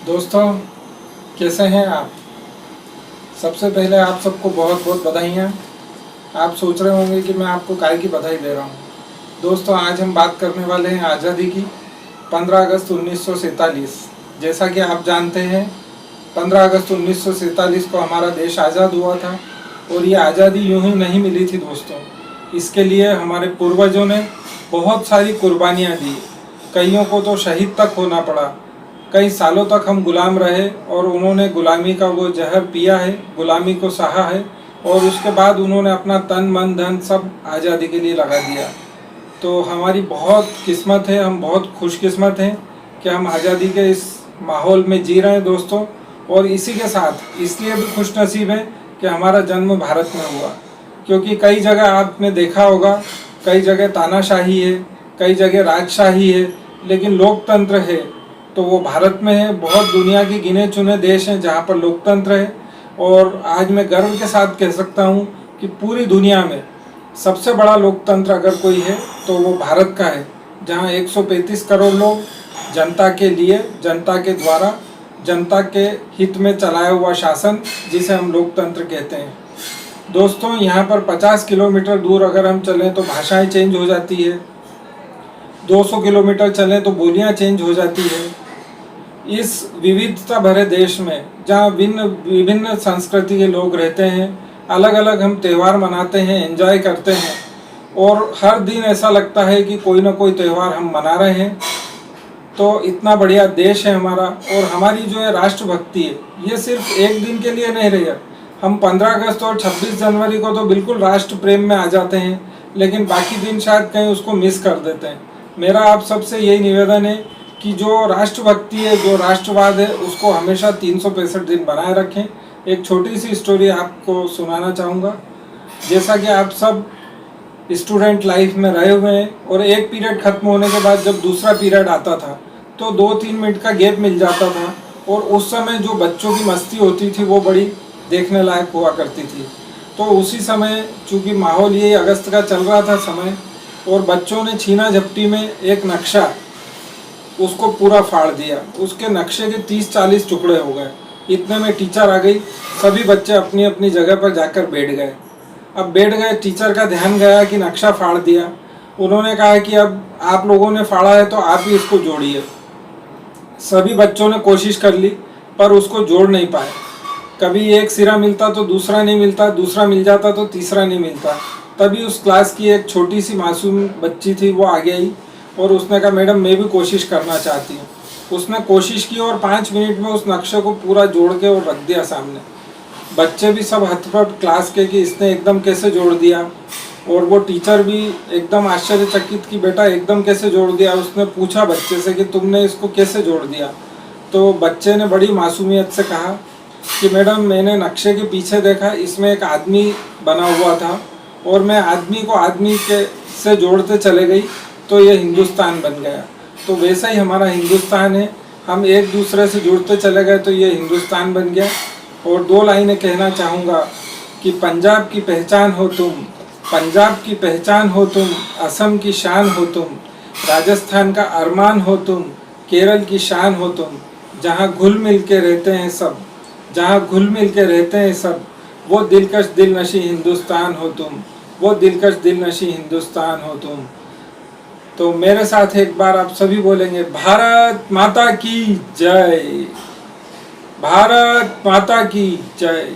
दोस्तों, कैसे हैं आप। सबसे पहले आप सबको बहुत बहुत बधाइयाँ। आप सोच रहे होंगे कि मैं आपको काहे की बधाई दे रहा हूँ। दोस्तों, आज हम बात करने वाले हैं आज़ादी की। 15 अगस्त 1947। जैसा कि आप जानते हैं, 15 अगस्त 1947 को हमारा देश आज़ाद हुआ था। और ये आज़ादी यूं ही नहीं मिली थी दोस्तों। इसके लिए हमारे पूर्वजों ने बहुत सारी कुर्बानियाँ दी। कईयों को तो शहीद तक होना पड़ा। कई सालों तक हम गुलाम रहे और उन्होंने गुलामी का वो जहर पिया है, गुलामी को सहा है। और उसके बाद उन्होंने अपना तन मन धन सब आज़ादी के लिए लगा दिया। तो हमारी बहुत किस्मत है, हम बहुत खुशकिस्मत हैं कि हम आज़ादी के इस माहौल में जी रहे हैं दोस्तों। और इसी के साथ इसलिए भी खुशनसीब हैं कि हमारा जन्म भारत में हुआ। क्योंकि कई जगह आपने देखा होगा, कई जगह तानाशाही है, कई जगह राजशाही है, लेकिन लोकतंत्र है तो वो भारत में है। बहुत दुनिया के गिने चुने देश हैं जहाँ पर लोकतंत्र है। और आज मैं गर्व के साथ कह सकता हूँ कि पूरी दुनिया में सबसे बड़ा लोकतंत्र अगर कोई है तो वो भारत का है, जहाँ 135 करोड़ लोग जनता के लिए, जनता के द्वारा, जनता के हित में चलाया हुआ शासन, जिसे हम लोकतंत्र कहते हैं। दोस्तों, यहाँ पर 50 किलोमीटर दूर अगर हम चलें तो भाषाएं चेंज हो जाती है, 200 किलोमीटर चलें तो बोलियां चेंज हो जाती है। इस विविधता भरे देश में जहाँ विभिन्न संस्कृति के लोग रहते हैं, अलग अलग हम त्यौहार मनाते हैं, एंजॉय करते हैं। और हर दिन ऐसा लगता है कि कोई ना कोई त्यौहार हम मना रहे हैं। तो इतना बढ़िया देश है हमारा। और हमारी जो है राष्ट्रभक्ति है, ये सिर्फ एक दिन के लिए नहीं रही है। हम 15 अगस्त और 26 जनवरी को तो बिल्कुल राष्ट्र प्रेम में आ जाते हैं, लेकिन बाकी दिन शायद कहीं उसको मिस कर देते हैं। मेरा आप सबसे यही निवेदन है कि जो राष्ट्रभक्ति है, जो राष्ट्रवाद है, उसको हमेशा 365 दिन बनाए रखें। एक छोटी सी स्टोरी आपको सुनाना चाहूँगा। जैसा कि आप सब स्टूडेंट लाइफ में रहे हुए हैं और एक पीरियड खत्म होने के बाद जब दूसरा पीरियड आता था तो 2-3 मिनट का गैप मिल जाता था। और उस समय जो बच्चों की मस्ती होती थी वो बड़ी देखने लायक हुआ करती थी। तो उसी समय चूँकि माहौल ये अगस्त का चल रहा था समय, और बच्चों ने छीना झपटी में एक नक्शा, उसको पूरा फाड़ दिया। उसके नक्शे के 30-40 टुकड़े हो गए। इतने में टीचर आ गई। सभी बच्चे अपनी अपनी जगह पर जाकर बैठ गए। अब बैठ गए, टीचर का ध्यान गया कि नक्शा फाड़ दिया। उन्होंने कहा कि अब आप लोगों ने फाड़ा है तो आप ही इसको जोड़िए। सभी बच्चों ने कोशिश कर ली पर उसको जोड़ नहीं पाए। कभी एक सिरा मिलता तो दूसरा नहीं मिलता, दूसरा मिल जाता तो तीसरा नहीं मिलता। तभी उस क्लास की एक छोटी सी मासूम बच्ची थी, वो आगे आई और उसने कहा, मैडम मैं भी कोशिश करना चाहती हूँ। उसने कोशिश की और 5 मिनट में उस नक्शे को पूरा जोड़ के और रख दिया सामने। बच्चे भी सब हतप्रभ क्लास के कि इसने एकदम कैसे जोड़ दिया। और वो टीचर भी एकदम आश्चर्यचकित कि बेटा एकदम कैसे जोड़ दिया। उसने पूछा बच्चे से कि तुमने इसको कैसे जोड़ दिया। तो बच्चे ने बड़ी मासूमियत से कहा कि मैडम मैंने नक्शे के पीछे देखा, इसमें एक आदमी बना हुआ था और मैं आदमी को आदमी के से जोड़ते चले गई तो ये हिंदुस्तान बन गया। तो वैसा ही हमारा हिंदुस्तान है, हम एक दूसरे से जुड़ते चले गए तो ये हिंदुस्तान बन गया। और 2 लाइनें कहना चाहूँगा कि पंजाब की पहचान हो तुम, पंजाब की पहचान हो तुम, असम की शान हो तुम, राजस्थान का अरमान हो तुम, केरल की शान हो तुम। जहाँ घुल मिल के रहते हैं सब, जहाँ घुल मिल के रहते हैं सब, वो दिलकश दिलनशी हिंदुस्तान हो तुम, वो दिलकश दिलनशी हिंदुस्तान हो तुम। तो मेरे साथ एक बार आप सभी बोलेंगे, भारत माता की जय, भारत माता की जय।